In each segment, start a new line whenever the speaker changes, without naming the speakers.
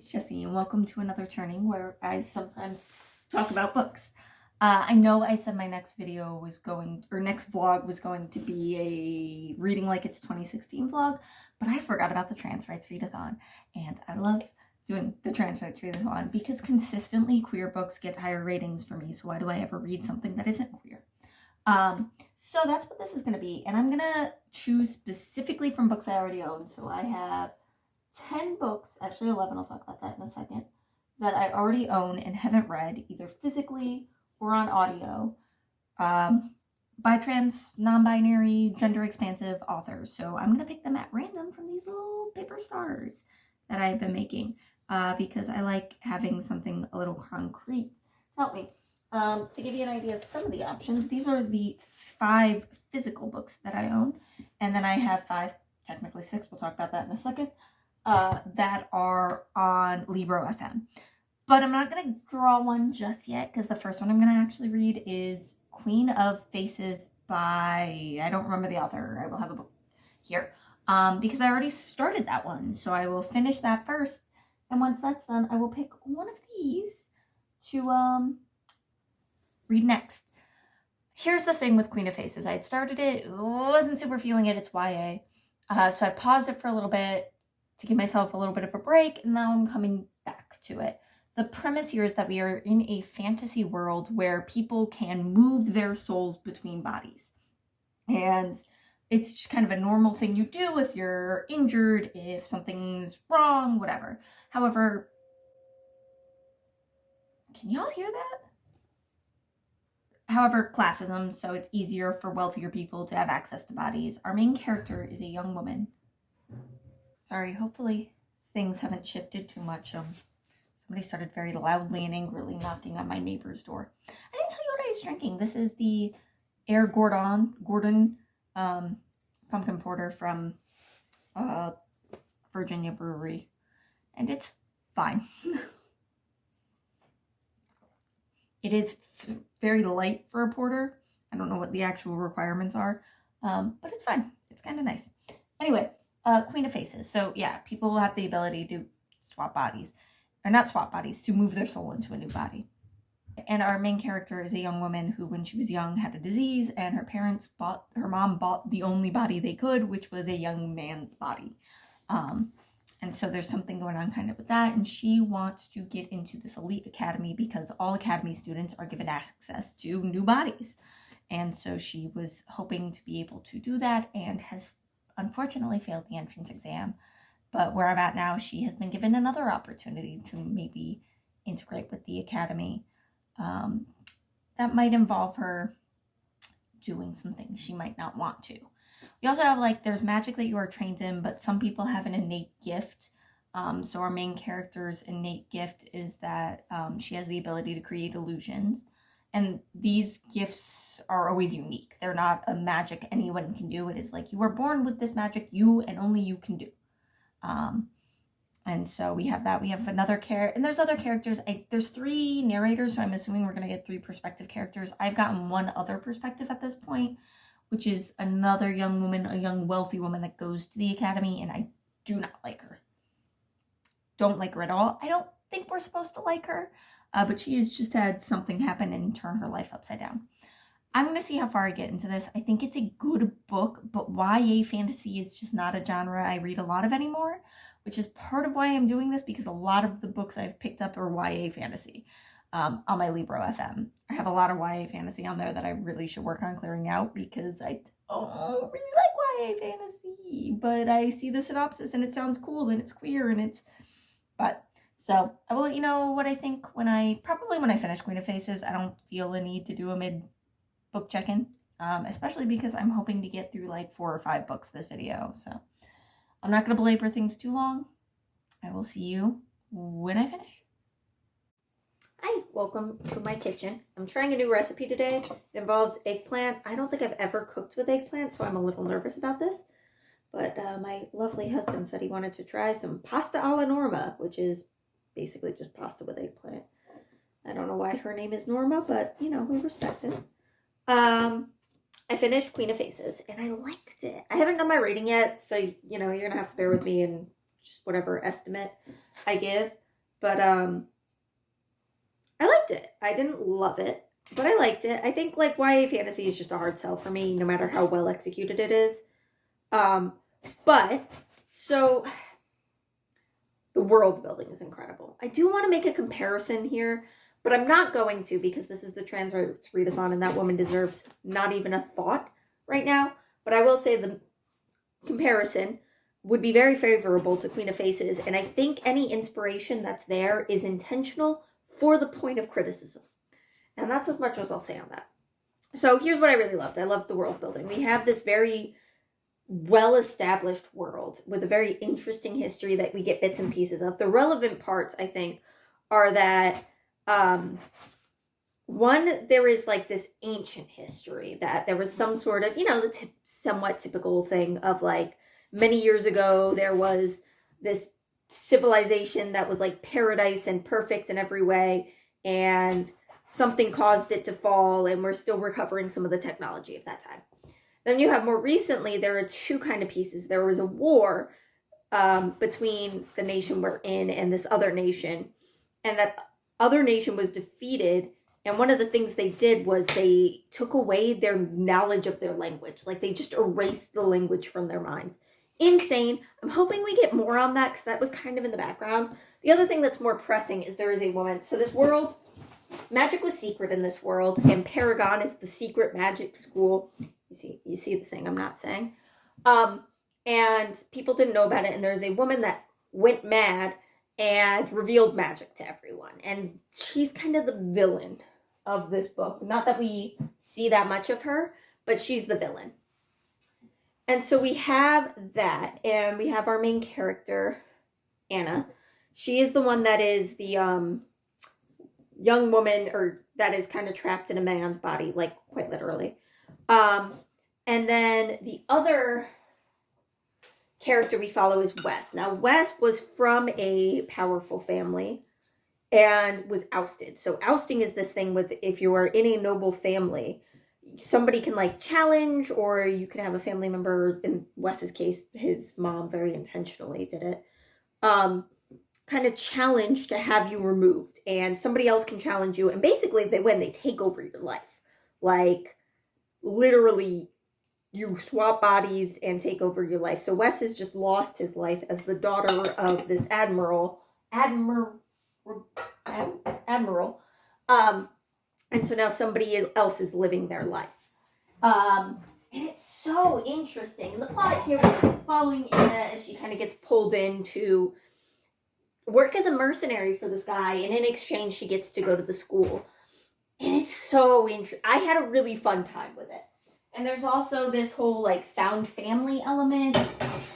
it's Jessi, and welcome to another turning where I sometimes talk about books. I know I said my next video was next vlog was going to be a Reading Like It's 2016 vlog, but I forgot about the Trans Rights Readathon, and I love doing the Trans Rights Readathon because consistently queer books get higher ratings for me, so why do I ever read something that isn't queer? So that's what this is going to be, and I'm going to choose specifically from books I already own. So I have 10 books, actually 11, I'll talk about that in a second, that I already own and haven't read, either physically or on audio, by trans, non-binary, gender expansive authors. So I'm going to pick them at random from these little paper stars that I've been making, because I like having something a little concrete to help me. To give you an idea of some of the options, these are the 5 physical books that I own, and then I have 5, technically 6, we'll talk about that in a second, that are on Libro.fm. But I'm not going to draw one just yet, because the first one I'm going to actually read is Queen of Faces by, I don't remember the author, I will have a book here, because I already started that one, so I will finish that first, and once that's done, I will pick one of these to, read next. Here's the thing with Queen of Faces. I had started it, wasn't super feeling it, it's YA. So I paused it for a little bit to give myself a little bit of a break, and now I'm coming back to it. The premise here is that we are in a fantasy world where people can move their souls between bodies. And it's just kind of a normal thing you do if you're injured, if something's wrong, whatever. However, can y'all hear that? However, classism, so it's easier for wealthier people to have access to bodies. Our main character is a young woman. Sorry, hopefully things haven't shifted too much. Somebody started very loudly and angrily knocking on my neighbor's door. I didn't tell you what I was drinking. This is the Air Gordon pumpkin porter from Virginia Brewery, and it's fine. It is very light for a porter. I don't know what the actual requirements are, but it's fine. It's kind of nice. Anyway, Queen of Faces. So yeah, people have the ability to swap bodies. Or not swap bodies, to move their soul into a new body. And our main character is a young woman who, when she was young, had a disease, and her mom bought the only body they could, which was a young man's body. And so there's something going on kind of with that, and she wants to get into this elite academy because all academy students are given access to new bodies. And so she was hoping to be able to do that and has unfortunately failed the entrance exam. But where I'm at now, she has been given another opportunity to maybe integrate with the academy. That might involve her doing some things she might not want to. We also have, there's magic that you are trained in, but some people have an innate gift. So our main character's innate gift is that she has the ability to create illusions. And these gifts are always unique. They're not a magic anyone can do. It is like, you were born with this magic, you and only you can do. And so we have that. We have another character, and there's other characters. There's 3 narrators, so I'm assuming we're going to get 3 perspective characters. I've gotten one other perspective at this point, which is another young woman, a young wealthy woman that goes to the academy, and I do not like her. Don't like her at all. I don't think we're supposed to like her, but she has just had something happen and turn her life upside down. I'm going to see how far I get into this. I think it's a good book, but YA fantasy is just not a genre I read a lot of anymore, which is part of why I'm doing this, because a lot of the books I've picked up are YA fantasy on my Libro.fm. I have a lot of YA fantasy on there that I really should work on clearing out, because I don't really like YA fantasy, but I see the synopsis and it sounds cool and it's queer and it's... So I will let you know what I think when I finish Queen of Faces. I don't feel a need to do a mid-book check-in, especially because I'm hoping to get through 4 or 5 books this video, so I'm not going to belabor things too long. I will see you when I finish. Hi, welcome to my kitchen. I'm trying a new recipe today. It involves eggplant. I don't think I've ever cooked with eggplant, so I'm a little nervous about this. But my lovely husband said he wanted to try some pasta alla Norma, which is basically just pasta with eggplant. I don't know why her name is Norma, but, we respect it. I finished Queen of Faces, and I liked it. I haven't done my rating yet, so, you're going to have to bear with me and just whatever estimate I give. But I liked it. I didn't love it, but I liked it. I think like YA fantasy is just a hard sell for me, no matter how well executed it is. But so the world building is incredible. I do want to make a comparison here, but I'm not going to, because this is the trans rights readathon and that woman deserves not even a thought right now. But I will say the comparison would be very favorable to Queen of Faces, and I think any inspiration that's there is intentional for the point of criticism. And that's as much as I'll say on that. So here's what I really loved. I loved the world building. We have this very well-established world with a very interesting history that we get bits and pieces of. The relevant parts, I think, are that one, there is like this ancient history that there was some sort of, the somewhat typical thing of like many years ago, there was this civilization that was like paradise and perfect in every way, and something caused it to fall, and we're still recovering some of the technology of that time. Then you have more recently, there are two kind of pieces. There was a war between the nation we're in and this other nation, and that other nation was defeated, and one of the things they did was they took away their knowledge of their language. Like, they just erased the language from their minds. Insane. I'm hoping we get more on that, because that was kind of in the background. The other thing that's more pressing is there is a woman. So this world, magic was secret in this world, and Paragon is the secret magic school. You see the thing I'm not saying. And people didn't know about it, and there's a woman that went mad and revealed magic to everyone. And she's kind of the villain of this book. Not that we see that much of her, but she's the villain. And so we have that, and we have our main character, Anna. She is the one that is the young woman, or that is kind of trapped in a man's body, like quite literally. And then the other character we follow is Wes. Now, Wes was from a powerful family and was ousted. So ousting is this thing with, if you are in a noble family, somebody can like challenge, or you can have a family member, in Wes's case, his mom very intentionally did it, kind of challenge to have you removed, and somebody else can challenge you, and basically if they win, they take over your life. Like, literally, you swap bodies and take over your life. So Wes has just lost his life as the daughter of this admiral. And so now somebody else is living their life. And it's so interesting. The plot here, we're following Anna as she kind of gets pulled in to work as a mercenary for this guy, and in exchange she gets to go to the school. And it's so interesting. I had a really fun time with it. And there's also this whole like found family element.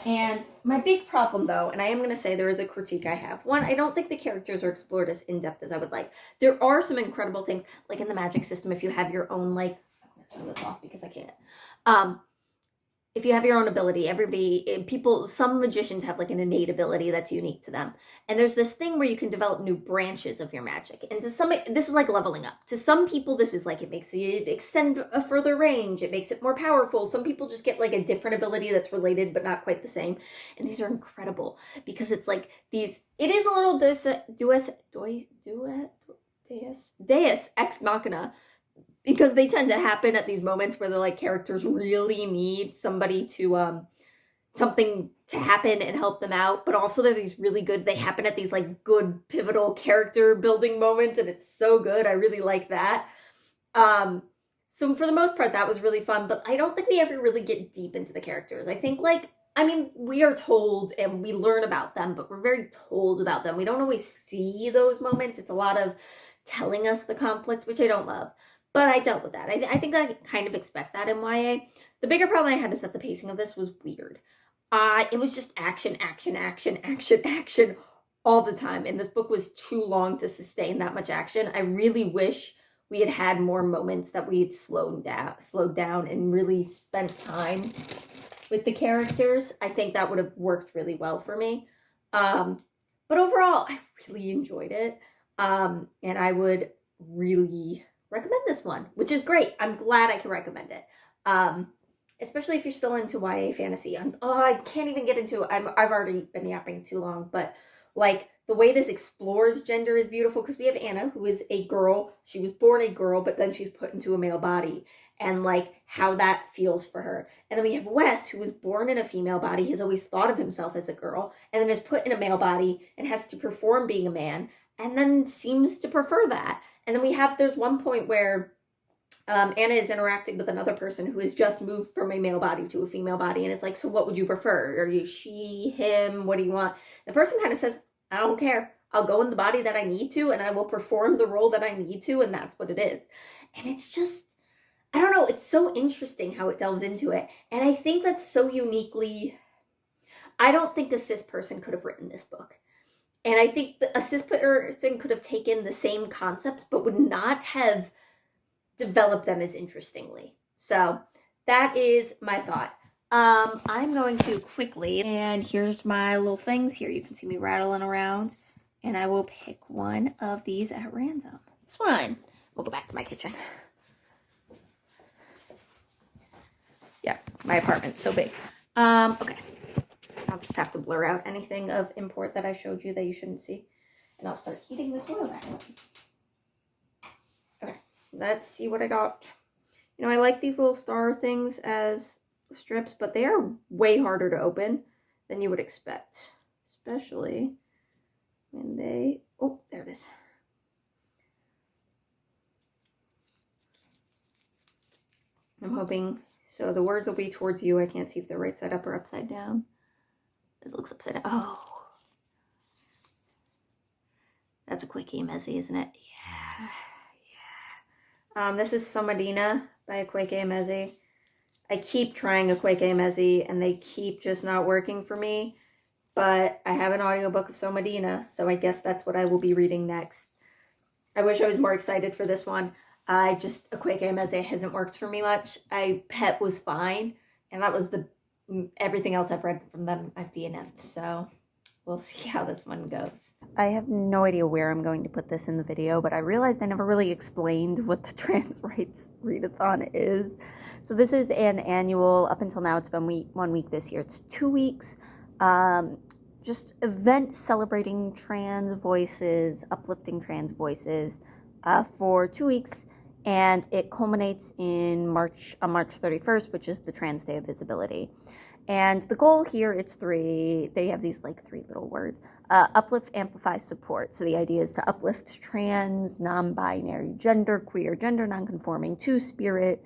And my big problem though, and I am going to say there is a critique I have. One, I don't think the characters are explored as in-depth as I would like. There are some incredible things, like in the magic system, if you have your own, like, I'm going to turn this off because I can't. If you have your own ability, some magicians have like an innate ability that's unique to them. And there's this thing where you can develop new branches of your magic. And to some, this is like leveling up. To some people, this is like, it makes it extend a further range. It makes it more powerful. Some people just get like a different ability that's related, but not quite the same. And these are incredible because it's like these, it is a little deus ex machina, because they tend to happen at these moments where the like characters really need somebody to something to happen and help them out, but also they're these really good, they happen at these like good pivotal character building moments, and it's so good. I really like that. So for the most part that was really fun, but I don't think we ever really get deep into the characters. I think we are told and we learn about them, but we're very told about them. We don't always see those moments. It's a lot of telling us the conflict, which I don't love. But I dealt with that. I think I kind of expect that in YA. The bigger problem I had is that the pacing of this was weird. It was just action all the time. And this book was too long to sustain that much action. I really wish we had had more moments that we had slowed down and really spent time with the characters. I think that would have worked really well for me. But overall, I really enjoyed it. And I would really recommend this one, which is great. I'm glad I can recommend it. Especially if you're still into YA fantasy. I can't even get into it. I've already been yapping too long, but like the way this explores gender is beautiful, because we have Anna, who is a girl. She was born a girl, but then she's put into a male body, and like how that feels for her. And then we have Wes, who was born in a female body, has always thought of himself as a girl, and then is put in a male body and has to perform being a man, and then seems to prefer that. And then there's one point where Anna is interacting with another person who has just moved from a male body to a female body, and it's like, so what would you prefer? Are you she, him? What do you want? The person kind of says, I don't care. I'll go in the body that I need to, and I will perform the role that I need to, and that's what it is. And it's just, I don't know, it's so interesting how it delves into it. And I think that's so uniquely, I don't think a cis person could have written this book. And I think a cis person could have taken the same concepts, but would not have developed them as interestingly. So that is my thought. I'm going to quickly, and here's my little things here. You can see me rattling around, and I will pick one of these at random. This one. We'll go back to my kitchen. Yeah, my apartment's so big. Okay. I'll just have to blur out anything of import that I showed you that you shouldn't see. And I'll start heating this oil back up. Okay, let's see what I got. You know, I like these little star things as strips, but they are way harder to open than you would expect. Especially when they, oh, there it is. I'm hoping, so the words will be towards you. I can't see if they're right side up or upside down. It looks upside down. Oh. That's Akwaeke Emezi, isn't it? Yeah. This is Somalian by Akwaeke Emezi. I keep trying Akwaeke Emezi, and they keep just not working for me. But I have an audiobook of Somalian, so I guess that's what I will be reading next. I wish I was more excited for this one. Akwaeke Emezi hasn't worked for me much. Pet was fine, and that was everything else I've read from them I've DNF'd, so we'll see how this one goes. I have no idea where I'm going to put this in the video, but I realized I never really explained what the trans rights readathon is. So this is an annual, up until now it's been 1 week this year, it's 2 weeks, just event celebrating trans voices, uplifting trans voices for 2 weeks, and it culminates on March 31st, which is the Trans Day of Visibility. And the goal here, it's they have these like 3 little words, uplift, amplify, support. So the idea is to uplift trans, non-binary, gender queer, gender non-conforming, two-spirit,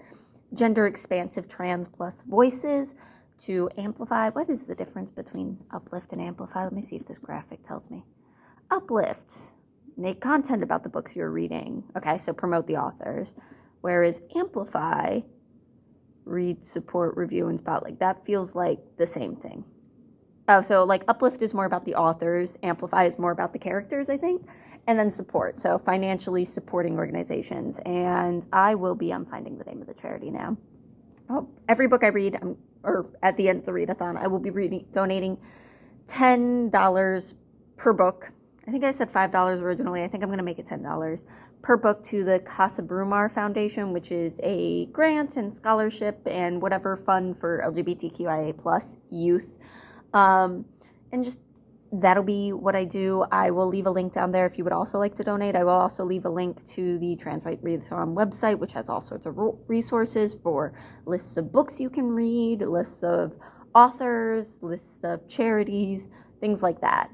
gender expansive, trans plus voices, to amplify. What is the difference between uplift and amplify? Let me see if this graphic tells me. Uplift, make content about the books you're reading. Okay, so promote the authors. Whereas amplify, read, support, review, and spotlight. That feels like the same thing. Oh, so like uplift is more about the authors, amplify is more about the characters, I think, and then support. So financially supporting organizations. And I'm finding the name of the charity now. Oh, every book I read, or at the end of the readathon, I will be donating $10 per book. I think I said $5 originally. I think I'm going to make it $10 per book to the Casa Brumar Foundation, which is a grant and scholarship and whatever fund for LGBTQIA plus youth. And just that'll be what I do. I will leave a link down there if you would also like to donate. I will also leave a link to the Trans Rights Readathon website, which has all sorts of resources for lists of books you can read, lists of authors, lists of charities, things like that.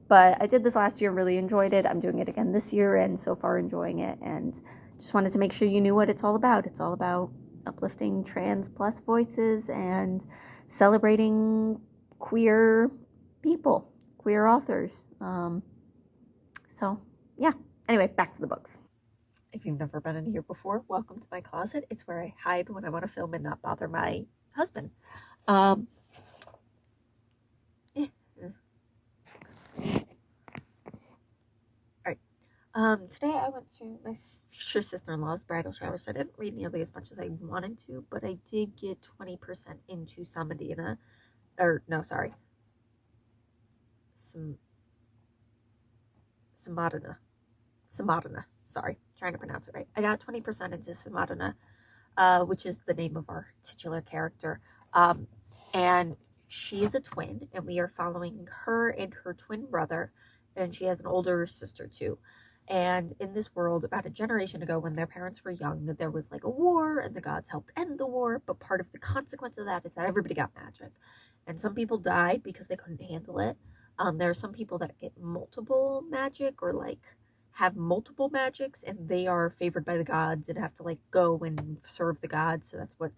But I did this last year, really enjoyed it. I'm doing it again this year, and so far enjoying it. And just wanted to make sure you knew what it's all about. It's all about uplifting trans plus voices and celebrating queer people, queer authors. So yeah, anyway, back to the books. If you've never been in here before, welcome to my closet. It's where I hide when I want to film and not bother my husband. Today I went to my future sister-in-law's bridal shower, so I didn't read nearly as much as I wanted to, but I did get 20% into Somalian, Somalian, sorry, trying to pronounce it right. I got 20% into Somalian, which is the name of our titular character, and she is a twin, and we are following her and her twin brother
and she has an older sister too. And in this world, about a generation ago, when their parents were young, there was like a war, and the gods helped end the war. But part of the consequence of that is that everybody got magic, and some people died because they couldn't handle it. There are some people that get multiple magic, or like have multiple magics, and they are favored by the gods and have to like go and serve the gods. So that's what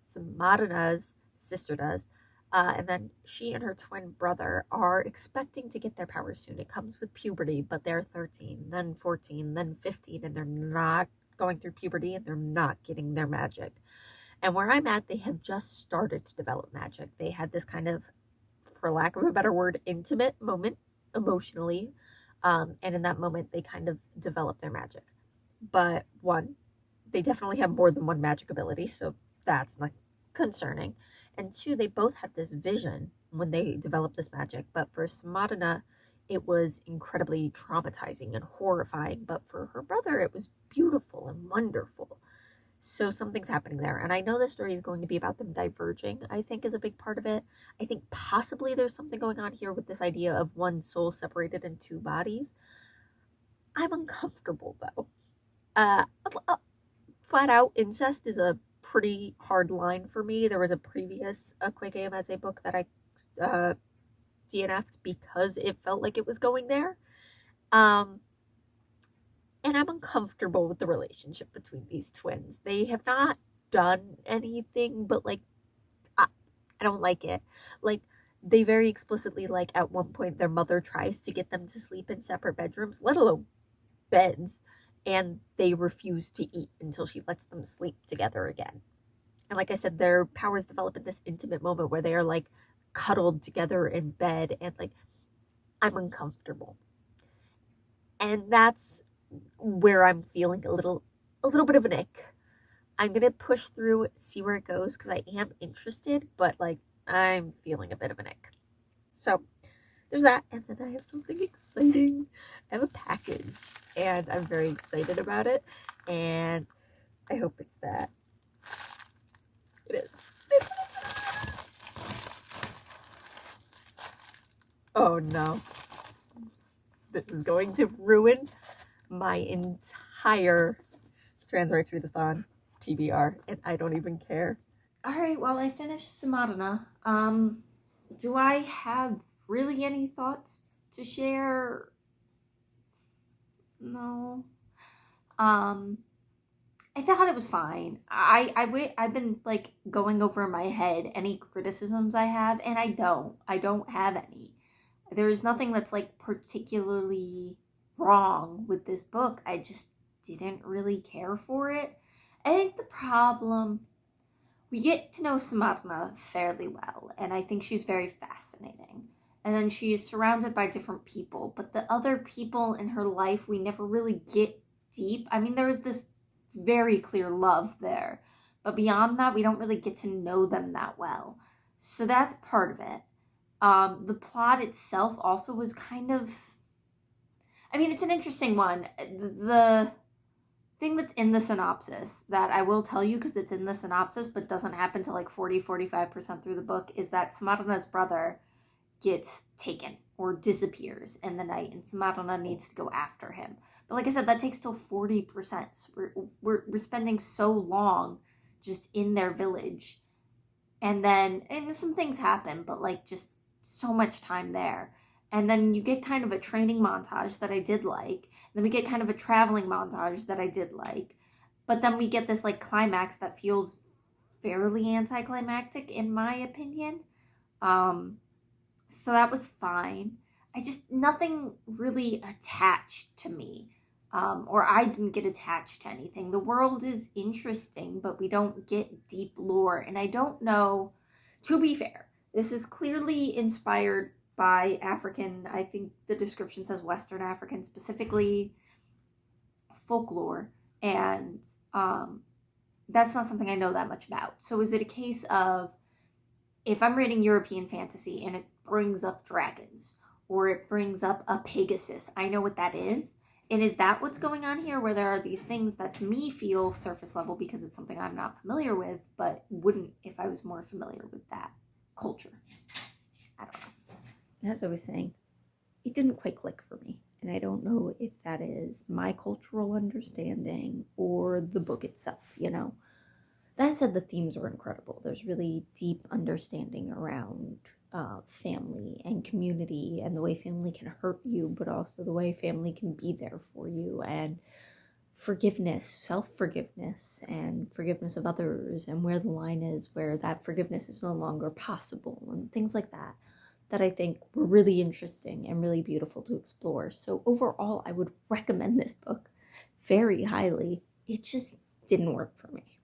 Samadana's sister does. And then she and her twin brother are expecting to get their powers soon. It comes with puberty, but they're 13, then 14, then 15, and they're not going through puberty, and they're not getting their magic. And where I'm at, they have just started to develop magic. They had this kind of, for lack of a better word, intimate moment emotionally. And in that moment, they kind of develop their magic. But one, they definitely have more than one magic ability, so that's not concerning. And two, they both had this vision when they developed this magic, but for Samadana, it was incredibly traumatizing and horrifying, but for her brother, it was beautiful and wonderful. So something's happening there, and I know the story is going to be about them diverging, I think, is a big part of it. I think possibly there's something going on here with this idea of one soul separated in two bodies. I'm uncomfortable, though. Flat out, incest is a pretty hard line for me. There was a previous Akwaeke Emezi book that I DNF'd because it felt like it was going there. And I'm uncomfortable with the relationship between these twins. They have not done anything, but like, I don't like it. Like, they very explicitly, like, at one point, their mother tries to get them to sleep in separate bedrooms, let alone beds, and they refuse to eat until she lets them sleep together again. And like I said, their powers develop in this intimate moment where they are like cuddled together in bed, and like, I'm uncomfortable. And that's where I'm feeling a little bit of an ick. I'm gonna push through, see where it goes, because I am interested, but like, I'm feeling a bit of an ick. So there's that, and then I have something exciting. I have a package, and I'm very excited about it, and I hope it's that. It is. Oh no. This is going to ruin my entire Trans Rights Readathon TBR, and I don't even care.
Alright, well, I finished Samadana. Do I have really any thoughts to share? No. I thought it was fine. I've been like going over in my head any criticisms I have, and I don't have any. There's nothing that's like particularly wrong with this book. I just didn't really care for it. I think the problem, we get to know Samadana fairly well, and I think she's very fascinating. And then she is surrounded by different people, but the other people in her life we never really get deep. I mean, there is this very clear love there, but beyond that, we don't really get to know them that well. So that's part of it. The plot itself also was kind of, I mean, it's an interesting one. The thing that's in the synopsis that I will tell you, because it's in the synopsis but doesn't happen till like 45% through the book, is that Samadana's brother gets taken or disappears in the night, and Samadana needs to go after him. But like I said, that takes till 40%. So we're spending so long just in their village, and then some things happen, but like just so much time there. And then you get kind of a training montage that I did like. Then we get kind of a traveling montage that I did like. But then we get this like climax that feels fairly anticlimactic in my opinion. So that was fine. Nothing really attached to me. Or I didn't get attached to anything. The world is interesting, but we don't get deep lore. And I don't know, to be fair, this is clearly inspired by African, I think the description says Western African, specifically folklore. And that's not something I know that much about. So is it a case of, if I'm reading European fantasy and it brings up dragons, or it brings up a Pegasus, I know what that is. And is that what's going on here, where there are these things that to me feel surface level because it's something I'm not familiar with, but wouldn't if I was more familiar with that culture? I don't know.
As I was saying, it didn't quite click for me. And I don't know if that is my cultural understanding or the book itself, you know. That said, the themes are incredible. There's really deep understanding around family and community and the way family can hurt you, but also the way family can be there for you, and forgiveness, self-forgiveness, and forgiveness of others, and where the line is where that forgiveness is no longer possible, and things like that, that I think were really interesting and really beautiful to explore. So overall, I would recommend this book very highly. It just didn't work for me.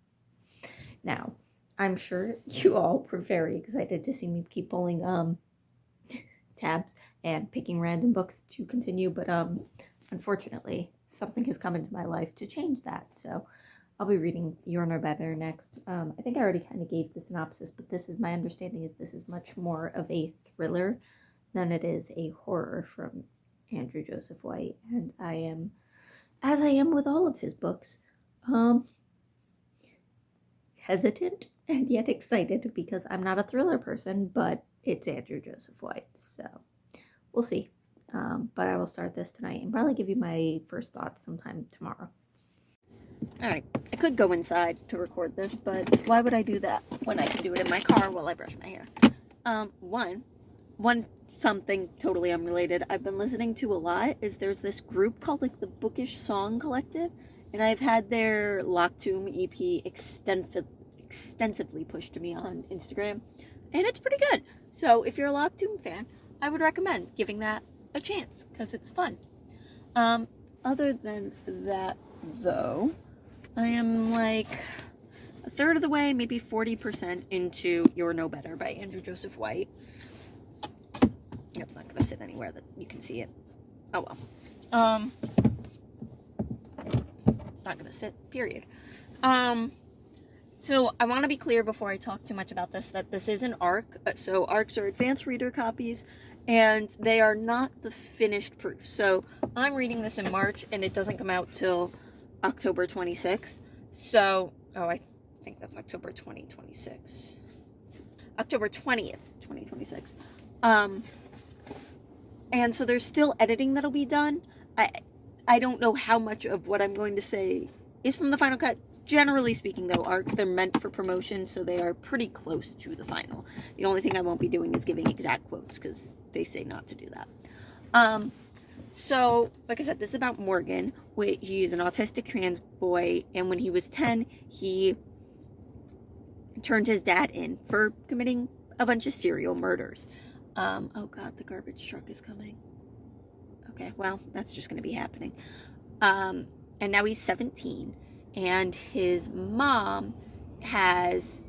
Now, I'm sure you all were very excited to see me keep pulling tabs and picking random books to continue, but unfortunately, something has come into my life to change that. So I'll be reading You're No Better next. I think I already kind of gave the synopsis, but this is my understanding is this is much more of a thriller than it is a horror from Andrew Joseph White, and I am, as I am with all of his books, hesitant and yet excited because I'm not a thriller person, but it's Andrew Joseph White, so we'll see. But I will start this tonight and probably give you my first thoughts sometime tomorrow. Alright, I could go inside to record this, but why would I do that when I can do it in my car while I brush my hair? One something totally unrelated I've been listening to a lot is there's this group called like the Bookish Song Collective, and I've had their Locked Tomb EP extensively pushed to me on Instagram, and it's pretty good. So if you're a Locked Tomb fan, I would recommend giving that a chance because it's fun. Other than that, though, I am like a third of the way, maybe 40% into You're No Better by Andrew Joseph White. It's not going to sit anywhere that you can see it. Oh well. It's not going to sit, period. So I want to be clear before I talk too much about this that this is an ARC. So ARCs are advanced reader copies, and they are not the finished proof. So I'm reading this in March, and it doesn't come out till October 26th. So, I think that's October 2026. October 20th, 2026. And so there's still editing that'll be done. I don't know how much of what I'm going to say is from the final cut. Generally speaking, though, ARCs, they're meant for promotion, so they are pretty close to the final. The only thing I won't be doing is giving exact quotes, because they say not to do that. So, like I said, this is about Morgan. He's an autistic trans boy, and when he was 10, he turned his dad in for committing a bunch of serial murders. Oh god, the garbage truck is coming. Okay, well, that's just going to be happening. And now he's 17, and his mom has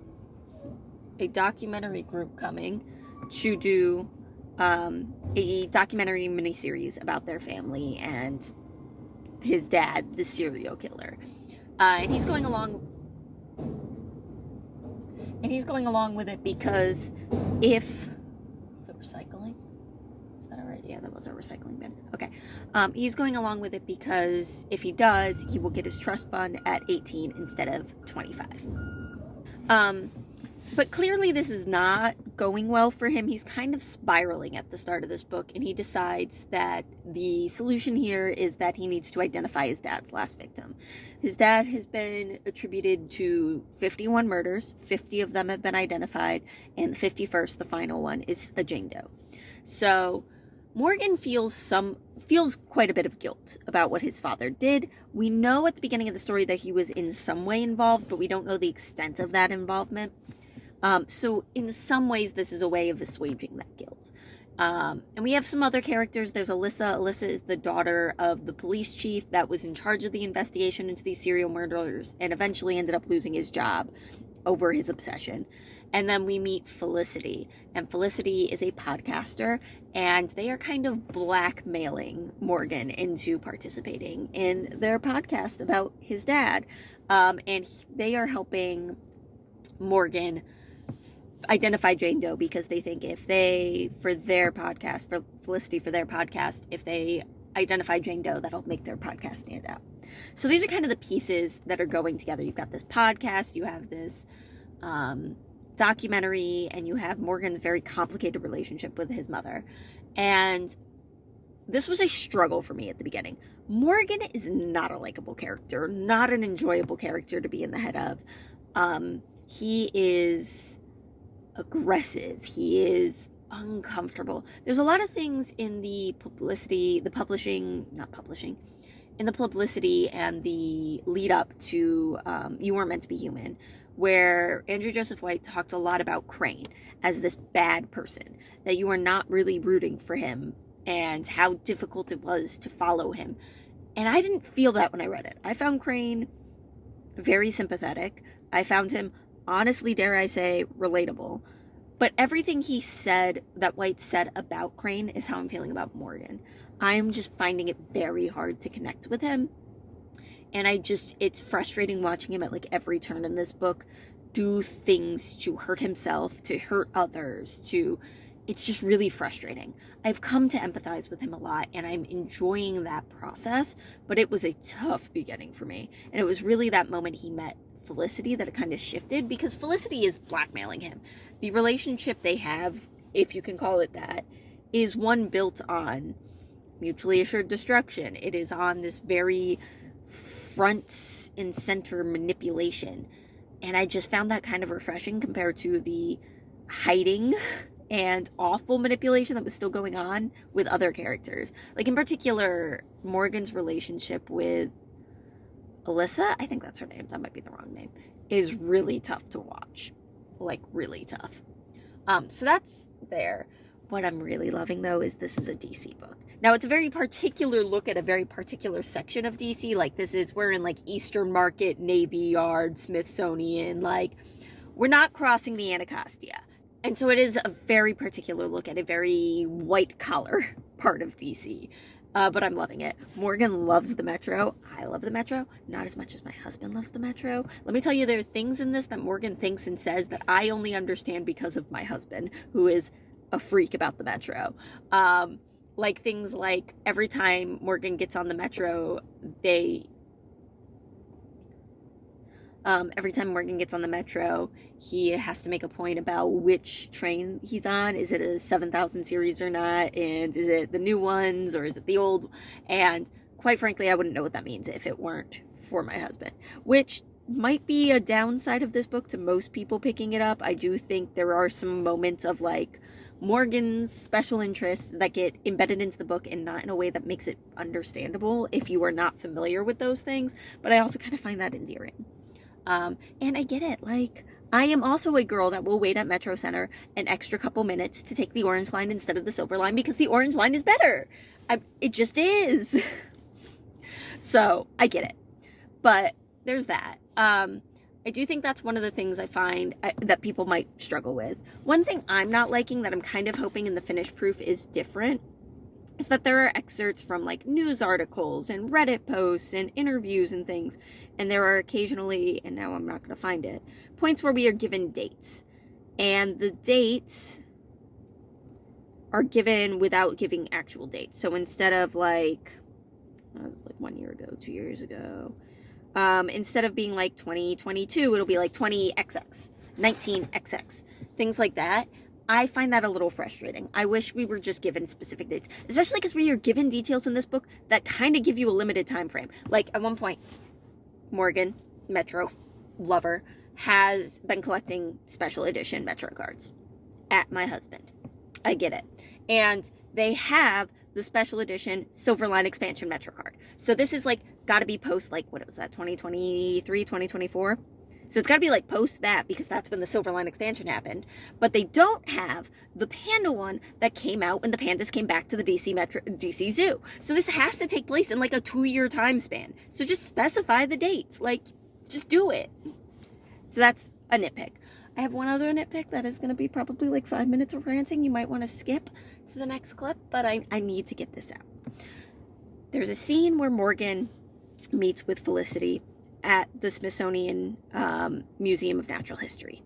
a documentary group coming to do a documentary miniseries about their family and his dad, the serial killer. And he's going along with it because if the recycling, is that all right? Yeah, that was our recycling bin. Okay. He's going along with it because if he does, he will get his trust fund at 18 instead of 25. But clearly this is not going well for him. He's kind of spiraling at the start of this book, and he decides that the solution here is that he needs to identify his dad's last victim. His dad has been attributed to 51 murders. 50 of them have been identified, and the 51st, the final one, is a Jane Doe. So Morgan feels quite a bit of guilt about what his father did. We know at the beginning of the story that he was in some way involved, but we don't know the extent of that involvement. So in some ways, this is a way of assuaging that guilt. And we have some other characters. There's Alyssa. Alyssa is the daughter of the police chief that was in charge of the investigation into these serial murderers and eventually ended up losing his job over his obsession. And then we meet Felicity, and Felicity is a podcaster, and they are kind of blackmailing Morgan into participating in their podcast about his dad. And they are helping Morgan identify Jane Doe because they think if they, for Felicity, if they identify Jane Doe, that'll make their podcast stand out. So these are kind of the pieces that are going together. You've got this podcast, you have this documentary, and you have Morgan's very complicated relationship with his mother. And this was a struggle for me at the beginning. Morgan is not a likable character, not an enjoyable character to be in the head of. He is aggressive. He is uncomfortable. There's a lot of things in the publicity, in the publicity and the lead up to You Weren't Meant to Be Human, where Andrew Joseph White talked a lot about Crane as this bad person, that you are not really rooting for him and how difficult it was to follow him. And I didn't feel that when I read it. I found Crane very sympathetic. I found him, honestly, dare I say, relatable. But everything he said, that White said about Crane, is how I'm feeling about Morgan. I'm just finding it very hard to connect with him. And it's frustrating watching him at like every turn in this book do things to hurt himself, to hurt others, it's just really frustrating. I've come to empathize with him a lot, and I'm enjoying that process, but it was a tough beginning for me. And it was really that moment he met Felicity that it kind of shifted, because Felicity is blackmailing him. The relationship they have, if you can call it that, is one built on mutually assured destruction. It is on this very front and center manipulation. And I just found that kind of refreshing compared to the hiding and awful manipulation that was still going on with other characters. Like, in particular, Morgan's relationship with Alyssa, I think that's her name, that might be the wrong name, is really tough to watch. Like, really tough. So that's there. What I'm really loving, though, is this is a DC book. Now, it's a very particular look at a very particular section of DC. Like, we're in, like, Eastern Market, Navy Yard, Smithsonian. Like, we're not crossing the Anacostia. And so it is a very particular look at a very white-collar part of DC. But I'm loving it. Morgan loves the Metro. I love the Metro. Not as much as my husband loves the Metro. Let me tell you, there are things in this that Morgan thinks and says that I only understand because of my husband, who is a freak about the Metro. Like things like every time Morgan gets on the Metro, he has to make a point about which train he's on. Is it a 7000 series or not? And is it the new ones or is it the old? And quite frankly, I wouldn't know what that means if it weren't for my husband, which might be a downside of this book to most people picking it up. I do think there are some moments of like Morgan's special interests that get embedded into the book and not in a way that makes it understandable if you are not familiar with those things. But I also kind of find that endearing. And I get it. Like, I am also a girl that will wait at Metro Center an extra couple minutes to take the orange line instead of the silver line because the orange line is better. It just is. So I get it. But there's that. I do think that's one of the things I find that people might struggle with. One thing I'm not liking that I'm kind of hoping in the finished proof is different is that there are excerpts from like news articles and Reddit posts and interviews and things. And there are occasionally, and now I'm not going to find it, points where we are given dates. And the dates are given without giving actual dates. So instead of like, it was like 1 year ago, 2 years ago, instead of being like 2022, it'll be like 20XX, 19XX, things like that. I find that a little frustrating. I wish we were just given specific dates, especially because we are given details in this book that kind of give you a limited time frame. Like at one point, Morgan, Metro lover, has been collecting special edition Metro cards at my husband. I get it. And they have the special edition Silverline expansion Metro card. So this is like got to be post like, what was that, 2023, 2024? So it's got to be like post that because that's when the Silverline expansion happened. But they don't have the panda one that came out when the pandas came back to the DC Zoo. So this has to take place in like a 2-year time span. So just specify the dates. Like, just do it. So that's a nitpick. I have one other nitpick that is going to be probably like 5 minutes of ranting. You might want to skip to the next clip, but I need to get this out. There's a scene where Morgan meets with Felicity at the Smithsonian Museum of Natural History.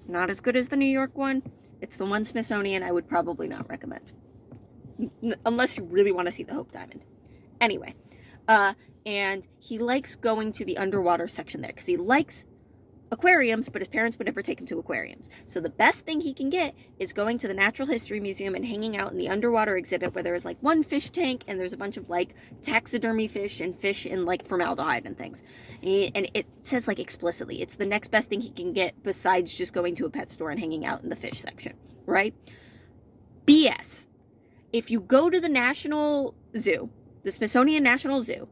Not as good as the New York one. It's the one Smithsonian I would probably not recommend. Unless you really want to see the Hope Diamond. Anyway. And he likes going to the underwater section there because he likes aquariums, but his parents would never take him to aquariums. So the best thing he can get is going to the Natural History Museum and hanging out in the underwater exhibit where there's like one fish tank and there's a bunch of like taxidermy fish and fish in like formaldehyde and things. And it says like explicitly, it's the next best thing he can get besides just going to a pet store and hanging out in the fish section, right? BS. If you go to the National Zoo, the Smithsonian National Zoo,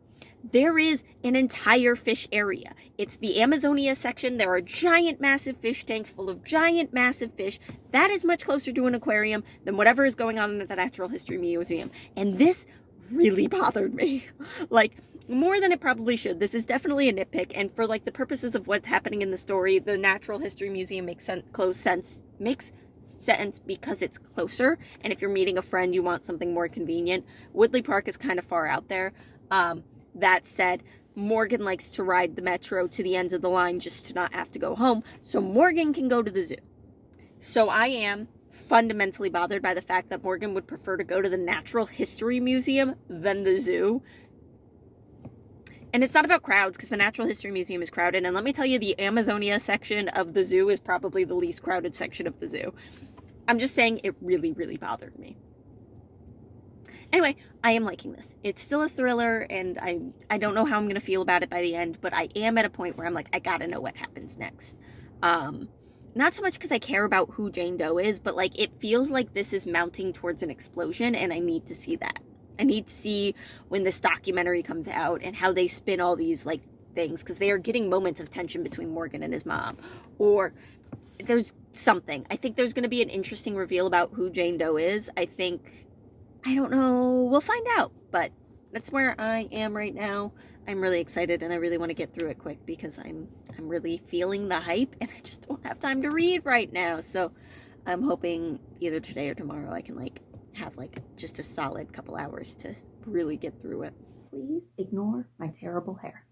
there is an entire fish area. It's the Amazonia section. There are giant, massive fish tanks full of giant, massive fish. That is much closer to an aquarium than whatever is going on at the Natural History Museum. And this really bothered me. Like, more than it probably should. This is definitely a nitpick. And for, like, the purposes of what's happening in the story, the Natural History Museum makes sense because it's closer. And if you're meeting a friend, you want something more convenient. Woodley Park is kind of far out there. That said, Morgan likes to ride the metro to the ends of the line just to not have to go home, so Morgan can go to the zoo. So I am fundamentally bothered by the fact that Morgan would prefer to go to the Natural History Museum than the zoo. And it's not about crowds, because the Natural History Museum is crowded, and let me tell you, the Amazonia section of the zoo is probably the least crowded section of the zoo. I'm just saying it really, really bothered me. Anyway, I am liking this. It's still a thriller, and I don't know how I'm going to feel about it by the end, but I am at a point where I'm like, I gotta know what happens next. Not so much because I care about who Jane Doe is, but like, it feels like this is mounting towards an explosion, and I need to see that. I need to see when this documentary comes out and how they spin all these like things, because they are getting moments of tension between Morgan and his mom. Or there's something. I think there's going to be an interesting reveal about who Jane Doe is. I don't know. We'll find out, but that's where I am right now. I'm really excited, and I really want to get through it quick because I'm really feeling the hype, and I just don't have time to read right now. So I'm hoping either today or tomorrow I can like have like just a solid couple hours to really get through it. Please ignore my terrible hair.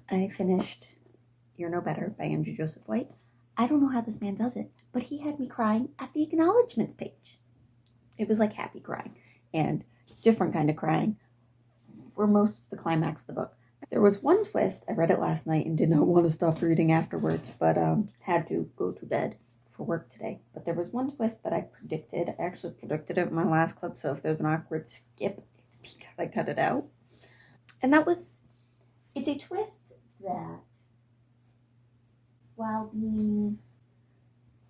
I finished You're No Better by Andrew Joseph White. I don't know how this man does it, but he had me crying at the acknowledgments page. It was like happy crying and different kind of crying for most of the climax of the book. There was one twist. I read it last night and did not want to stop reading afterwards, but had to go to bed for work today. But there was one twist that I predicted. I actually predicted it in my last clip, so if there's an awkward skip, it's because I cut it out. And it's a twist that, while being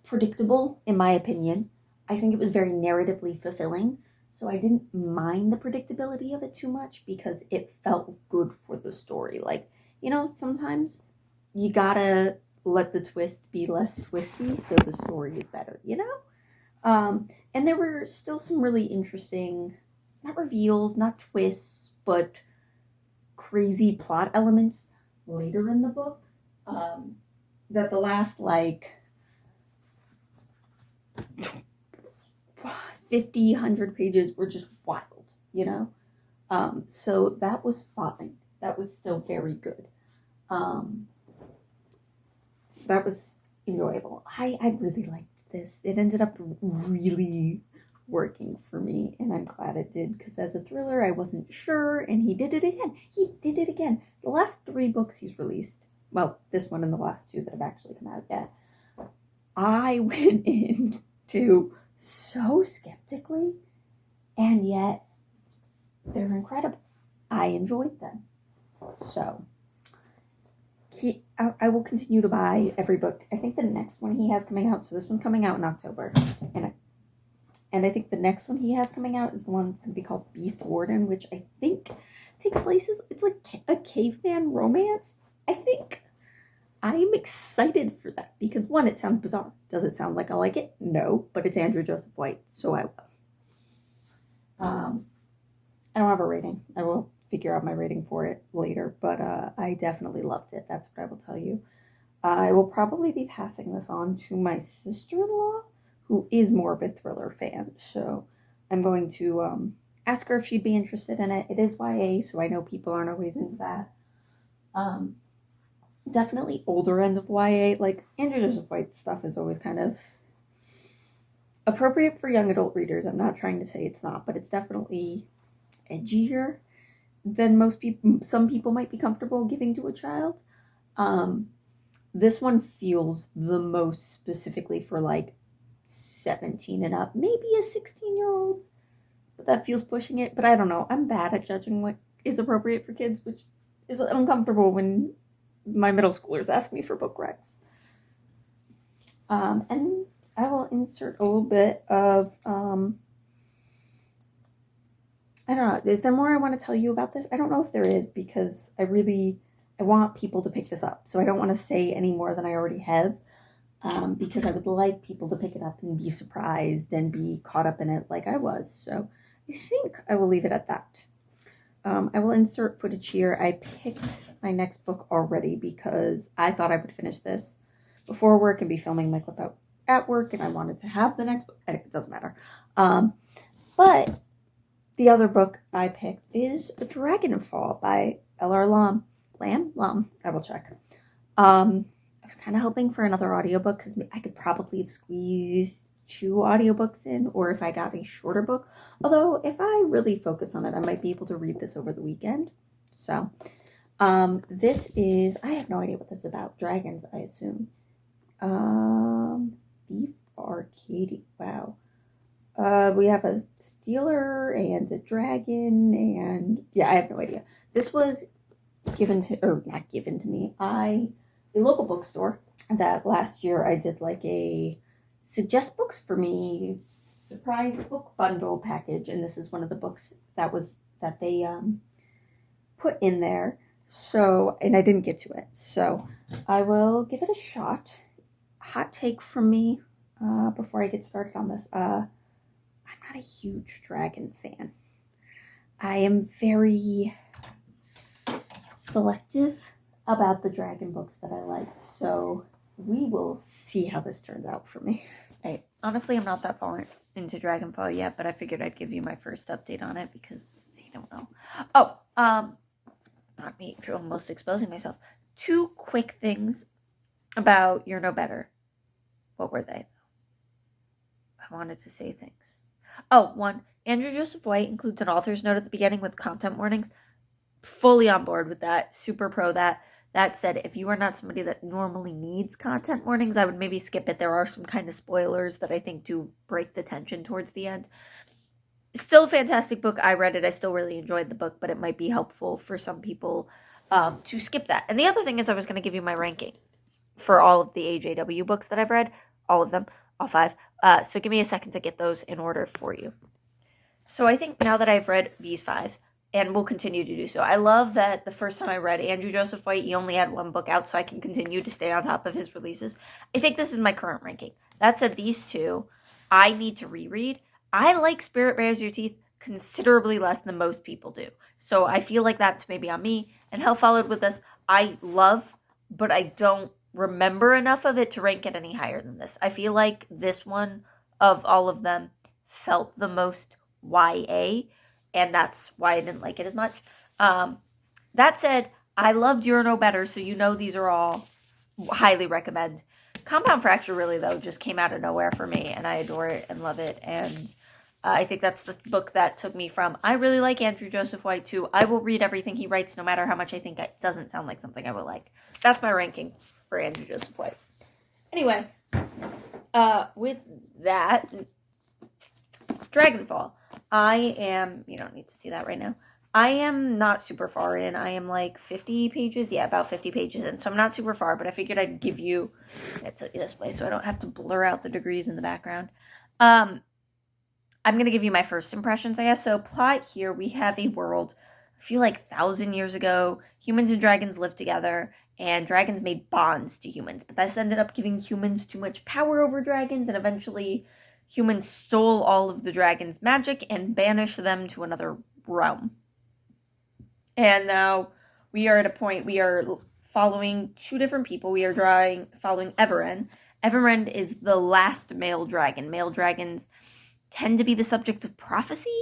predictable, in my opinion, I think it was very narratively fulfilling, so I didn't mind the predictability of it too much because it felt good for the story. Like, you know, sometimes you gotta let the twist be less twisty so the story is better, you know? And there were still some really interesting, not reveals, not twists, but crazy plot elements later in the book, that the last, like, 50, 100 pages were just wild, you know? So that was fine. That was still very good. So that was enjoyable. I really liked this. It ended up really working for me, and I'm glad it did, because as a thriller, I wasn't sure, and he did it again. He did it again. The last 3 books he's released, well, this one and the last 2 that have actually come out yet, I went into so skeptically, and yet they're incredible. I enjoyed them. So I will continue to buy every book. I think the next one he has coming out, so this one's coming out in October, and I think the next one he has coming out is the one that's going to be called Beast Warden, which I think takes place it's like a caveman romance, I think. I'm excited for that because, one, it sounds bizarre. Does it sound like I like it? No, but it's Andrew Joseph White, so I will. I don't have a rating. I will figure out my rating for it later, but I definitely loved it. That's what I will tell you. I will probably be passing this on to my sister-in-law, who is more of a thriller fan, so I'm going to ask her if she'd be interested in it. It is YA, so I know people aren't always into that. Definitely older end of YA. Like, Andrew Joseph White stuff is always kind of appropriate for young adult readers. I'm not trying to say it's not, but it's definitely edgier than most people, some people might be comfortable giving to a child.
This one feels the most specifically for like 17 and up, maybe a 16-year-old, but that feels pushing it. But I don't know. I'm bad at judging what is appropriate for kids, which is uncomfortable when my middle schoolers ask me for book recs. And I will insert a little bit of, I don't know, is there more I want to tell you about this? I don't know if there is, because I want people to pick this up. So I don't want to say any more than I already have, because I would like people to pick it up and be surprised and be caught up in it like I was. So I think I will leave it at that. I will insert footage here. I picked my next book already because I thought I would finish this before work and be filming my clip out at work, and I wanted to have the next book. It doesn't matter. But the other book I picked is Dragonfall by LR Lam. Lam? I will check. I was kind of hoping for another audiobook because I could probably have squeezed 2 audiobooks in, or if I got a shorter book. Although, if I really focus on it, I might be able to read this over the weekend. So, this is, I have no idea what this is about. Dragons, I assume. Thief Arcade. Wow. We have a stealer and a dragon, and yeah, I have no idea. This was not given to me. A local bookstore that last year I did like a suggest books for me surprise book bundle package, and this is one of the books that they put in there. So, and I didn't get to it, so I will give it a shot. Hot take from me before I get started on this. I'm not a huge dragon fan. I am very selective about the dragon books that I like, so we will see how this turns out for me. Right. Honestly, I'm not that far into Dragonfall yet, but I figured I'd give you my first update on it because I don't know. Oh, not me almost exposing myself. 2 quick things about You're No Better. What were they? I wanted to say things. Oh, 1, Andrew Joseph White includes an author's note at the beginning with content warnings. Fully on board with that. Super pro that. That said, if you are not somebody that normally needs content warnings, I would maybe skip it. There are some kind of spoilers that I think do break the tension towards the end. Still a fantastic book. I read it. I still really enjoyed the book, but it might be helpful for some people to skip that. And the other thing is I was going to give you my ranking for all of the AJW books that I've read. All of them. All 5. So give me a second to get those in order for you. So I think now that I've read these 5, and will continue to do so. I love that the first time I read Andrew Joseph White, he only had 1 book out, so I can continue to stay on top of his releases. I think this is my current ranking. That said, these 2, I need to reread. I like Spirit Bares Your Teeth considerably less than most people do. So I feel like that's maybe on me. And Hell Followed With Us, I love, but I don't remember enough of it to rank it any higher than this. I feel like this one, of all of them, felt the most YA, and that's why I didn't like it as much. That said, I loved You're No Better, so you know these are all highly recommend. Compound Fracture really, though, just came out of nowhere for me, and I adore it and love it, and I think that's the book that took me from, I really like Andrew Joseph White, to I will read everything he writes, no matter how much I think it doesn't sound like something I will like. That's my ranking for Andrew Joseph White. Anyway, with that, Dragonfall. I am, you don't need to see that right now. I am not super far in. I am like 50 pages. Yeah, about 50 pages in. So I'm not super far, but I figured I'd give you, it's this way so I don't have to blur out the degrees in the background. I'm going to give you my first impressions, I guess. So plot here, we have a world, I feel like 1,000 years ago, humans and dragons lived together, and dragons made bonds to humans. But this ended up giving humans too much power over dragons, and eventually humans stole all of the dragons' magic and banished them to another realm. And now we are at a point, we are following 2 different people. We are following Everend. Everend is the last male dragon. Male dragons tend to be the subject of prophecy,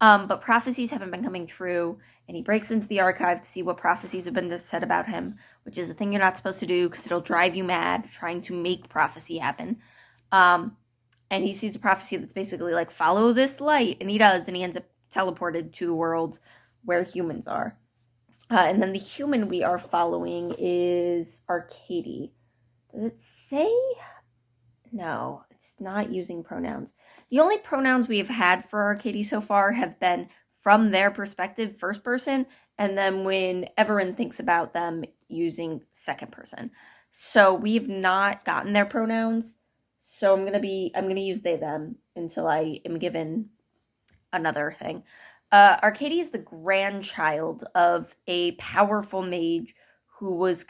but prophecies haven't been coming true, and he breaks into the archive to see what prophecies have been said about him, which is a thing you're not supposed to do because it'll drive you mad, trying to make prophecy happen. And he sees a prophecy that's basically like, follow this light, and he does, and he ends up teleported to the world where humans are. And then the human we are following is Akwaeke. Does it say? No, it's not using pronouns. The only pronouns we have had for our Katie so far have been from their perspective, first person, and then when Everin thinks about them, using second person. So we've not gotten their pronouns. So I'm gonna use they them until I am given another thing. Arcady is the grandchild of a powerful mage who was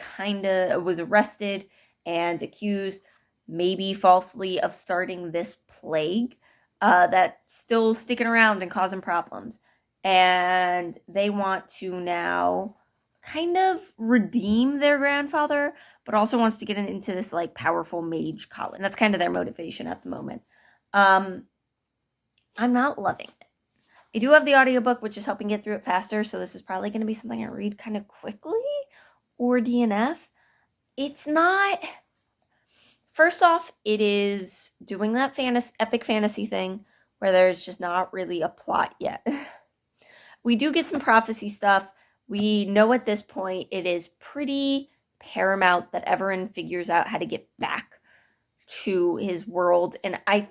arrested and accused, maybe falsely, of starting this plague that's still sticking around and causing problems. And they want to now kind of redeem their grandfather, but also wants to get into this like powerful mage college. And that's kind of their motivation at the moment. I'm not loving it. I do have the audiobook, which is helping get through it faster, so this is probably going to be something I read kind of quickly, or DNF. It's not... First off, it is doing that epic fantasy thing where there's just not really a plot yet. We do get some prophecy stuff. We know at this point it is pretty paramount that Everin figures out how to get back to his world, and I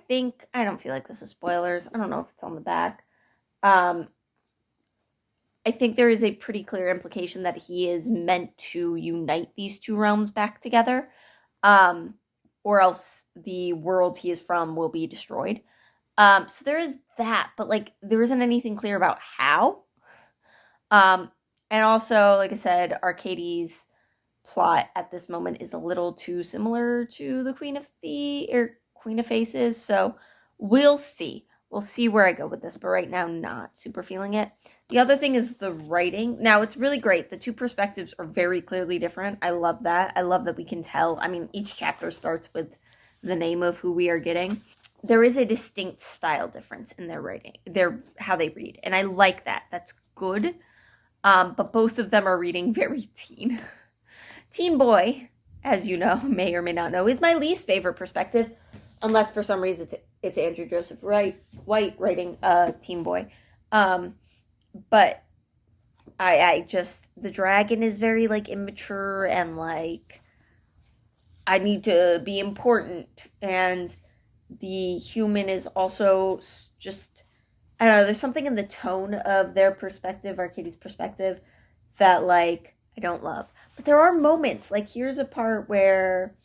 don't feel like this is spoilers. I don't know if it's on the back. I think there is a pretty clear implication that he is meant to unite these two realms back together, or else the world he is from will be destroyed. So there is that, but like there isn't anything clear about how. And also, like I said, Arcady's plot at this moment is a little too similar to the Queen of Faces, so we'll see. We'll see where I go with this, but right now, not super feeling it. The other thing is the writing. Now, it's really great. The two perspectives are very clearly different. I love that. I love that we can tell. I mean, each chapter starts with the name of who we are getting. There is a distinct style difference in their writing, how they read, and I like that. That's good. But both of them are reading very teen. Teen Boy, as you know, may or may not know, is my least favorite perspective, unless for some reason it's Andrew Joseph White writing Teen Boy. But I just, the dragon is very like immature and like I need to be important, and the human is also just, I don't know, there's something in the tone of their perspective, Arcady's perspective, that like I don't love. But there are moments, like here's a part where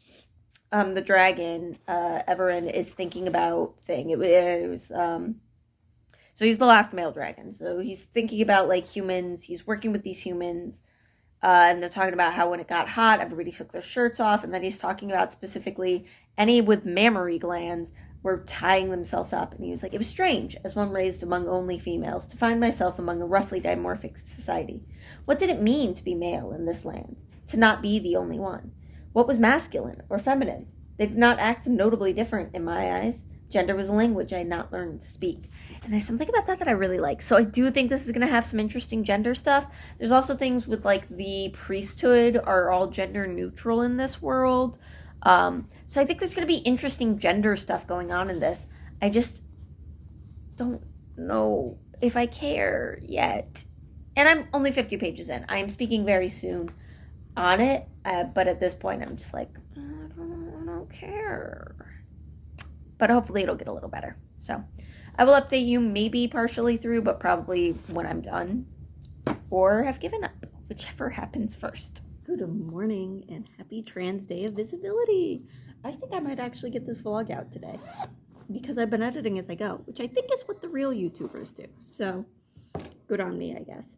the dragon, Everin, is thinking about so he's the last male dragon. So he's thinking about like humans. He's working with these humans. And they're talking about how when it got hot, everybody took their shirts off. And then he's talking about specifically any with mammary glands were tying themselves up. And he was like, it was strange, as one raised among only females, to find myself among a roughly dimorphic society. What did it mean to be male in this land? To not be the only one? What was masculine or feminine? They did not act notably different in my eyes. Gender was a language I had not learned to speak. And there's something about that I really like. So I do think this is going to have some interesting gender stuff. There's also things with like the priesthood are all gender neutral in this world. So I think there's going to be interesting gender stuff going on in this. I just don't know if I care yet. And I'm only 50 pages in. I am speaking very soon on it. But at this point, I'm just like, I don't care. But hopefully it'll get a little better. So I will update you maybe partially through, but probably when I'm done or have given up, whichever happens first. Good morning and happy Trans Day of Visibility. I think I might actually get this vlog out today because I've been editing as I go, which I think is what the real YouTubers do. So good on me, I guess.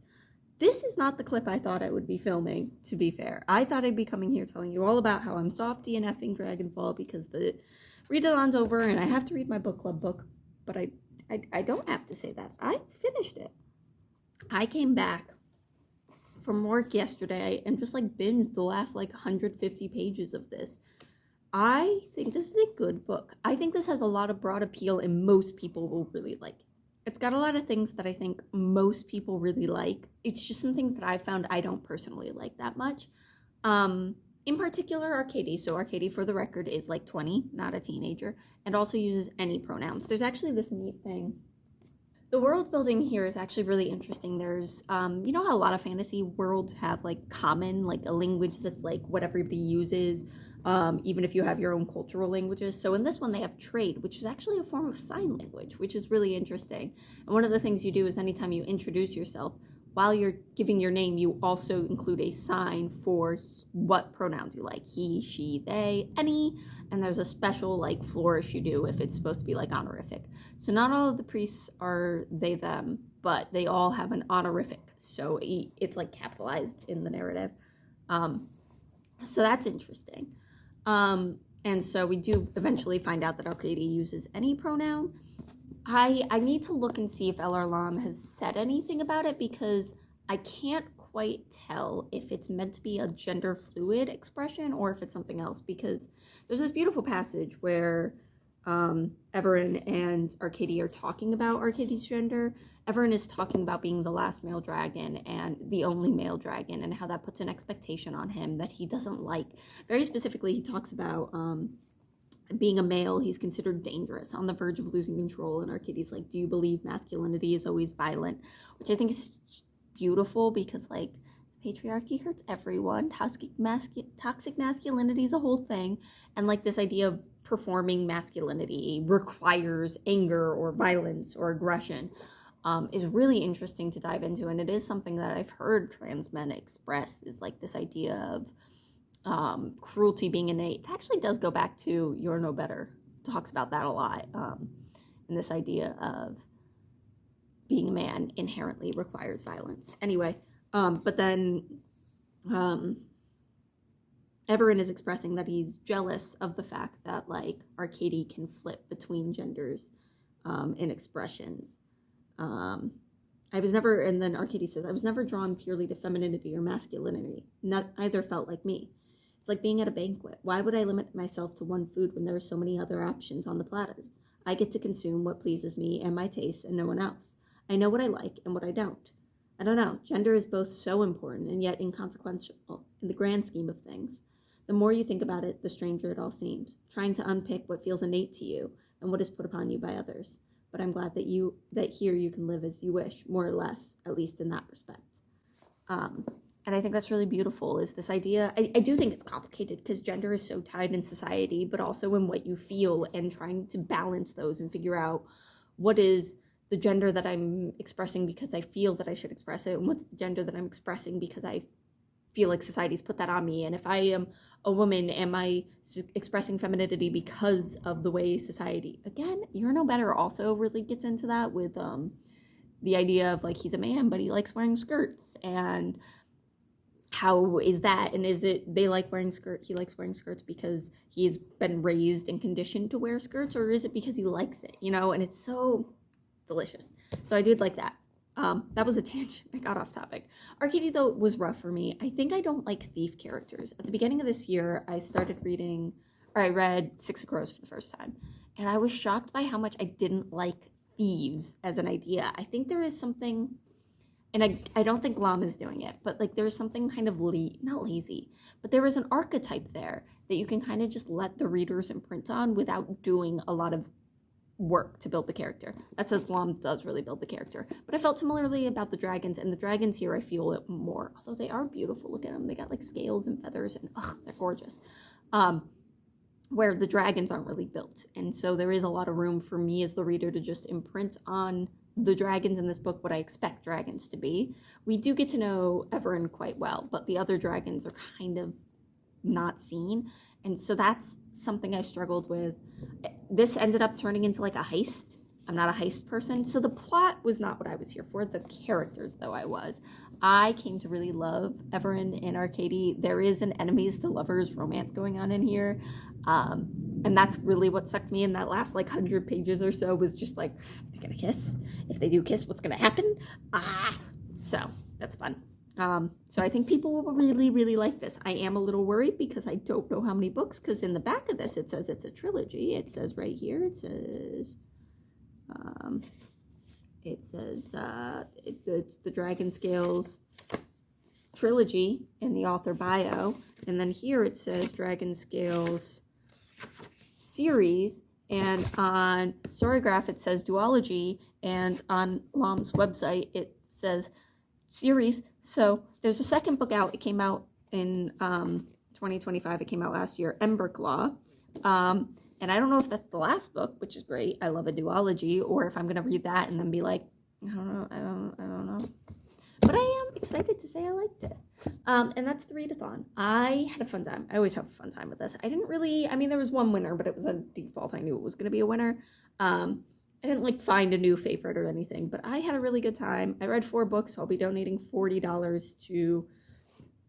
This is not the clip I thought I would be filming, to be fair. I thought I'd be coming here telling you all about how I'm softy and effing Dragonfall because the Readathon's over and I have to read my book club book, but I don't have to say that. I finished it. I came back from work yesterday and just like binged the last like 150 pages of this. I think this is a good book. I think this has a lot of broad appeal and most people will really like it. It's got a lot of things that I think most people really like. It's just some things that I found I don't personally like that much. In particular, Arcady. So Arcady, for the record, is like 20, not a teenager, and also uses any pronouns. There's actually this neat thing. The world building here is actually really interesting. There's, you know how a lot of fantasy worlds have like common, like a language that's like what everybody uses.
even if you have your own cultural languages. So in this one, they have trade, which is actually a form of sign language, which is really interesting. And one of the things you do is anytime you introduce yourself, while you're giving your name, you also include a sign for what pronouns you like. He, she, they, any. And there's a special like flourish you do if it's supposed to be like honorific. So not all of the priests are they, them, but they all have an honorific. So it's like capitalized in the narrative. So that's interesting. And so we do eventually find out that Akwaeke uses any pronoun. I need to look and see if LR Lam has said anything about it, because I can't quite tell if it's meant to be a gender fluid expression or if it's something else, because there's this beautiful passage where Everin and Akwaeke are talking about Akwaeke's gender. Everin is talking about being the last male dragon and the only male dragon, and how that puts an expectation on him that he doesn't like. Very specifically, he talks about being a male, he's considered dangerous, on the verge of losing control, and Akwaeke's like, do you believe masculinity is always violent? Which I think is beautiful, because like patriarchy hurts everyone. Toxic masculinity is a whole thing, and like this idea of performing masculinity requires anger or violence or aggression is really interesting to dive into, and it is something that I've heard trans men express, is like this idea of cruelty being innate. It actually does go back to You're No Better. Talks about that a lot, and this idea of being a man inherently requires violence. Anyway, but then Everin is expressing that he's jealous of the fact that like Akwaeke can flip between genders in expressions. I was never, and then Akwaeke says, I was never drawn purely to femininity or masculinity. Neither felt like me. It's like being at a banquet. Why would I limit myself to one food when there are so many other options on the platter? I get to consume what pleases me and my taste and no one else. I know what I like and what I don't. I don't know. Gender is both so important and yet inconsequential in the grand scheme of things. The more you think about it, the stranger it all seems, trying to unpick what feels innate to you and what is put upon you by others. But I'm glad that here you can live as you wish, more or less, at least in that respect. And I think that's really beautiful, is this idea. I do think it's complicated because gender is so tied in society, but also in what you feel, and trying to balance those and figure out what is the gender that I'm expressing because I feel that I should express it, and what's the gender that I'm expressing because I feel like society's put that on me. And if I am a woman, am I expressing femininity because of the way society, again, You're No Better also really gets into that with the idea of like, he's a man, but he likes wearing skirts, and how is that? And is it they like wearing skirts, he likes wearing skirts because he's been raised and conditioned to wear skirts, or is it because he likes it, you know? And it's so delicious. So I did like that. That was a tangent. I got off topic. Akwaeke, though, was rough for me. I think I don't like thief characters. At the beginning of this year, I read Six of Crows for the first time, and I was shocked by how much I didn't like thieves as an idea. I think there is something, and I don't think Lam is doing it, but like there is something kind of not lazy, but there is an archetype there that you can kind of just let the readers imprint on without doing a lot of work to build the character. That says Lam does really build the character. But I felt similarly about the dragons, and the dragons here I feel it more, although they are beautiful. Look at them. They got like scales and feathers, and they're gorgeous. Where the dragons aren't really built, and so there is a lot of room for me as the reader to just imprint on the dragons in this book what I expect dragons to be. We do get to know Everin quite well, but the other dragons are kind of not seen, and so that's something I struggled with. This ended up turning into like a heist. I'm not a heist person, so the plot was not what I was here for. The characters, though, I came to really love Everin and Akwaeke. There is an enemies to lovers romance going on in here, and that's really what sucked me in that last like 100 pages or so, was just like, are they gonna kiss? If they do kiss, what's gonna happen? So that's fun. So I think people will really, really like this. I am a little worried because I don't know how many books, because in the back of this, it says it's a trilogy. It says right here, it says it's the Dragon Scales trilogy in the author bio. And then here it says Dragon Scales series, and on Storygraph it says duology, and on Lam's website it says series. So there's a second book out. It came out in 2025. It came out last year, Emberclaw. And I don't know if that's the last book, which is great. I love a duology, or if I'm gonna read that and then be like, I don't know. But I am excited to say I liked it. And that's the readathon. I had a fun time. I always have a fun time with this. I didn't really, I mean, there was one winner, but it was a default. I knew it was going to be a winner. I didn't like find a new favorite or anything, but I had a really good time. I read 4 books, so I'll be donating $40 to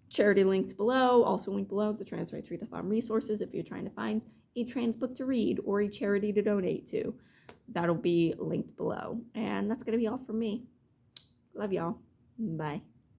charity linked below. Also linked below the Trans Rights Readathon resources if you're trying to find a trans book to read or a charity to donate to. That'll be linked below. And that's going to be all from me. Love y'all. Bye.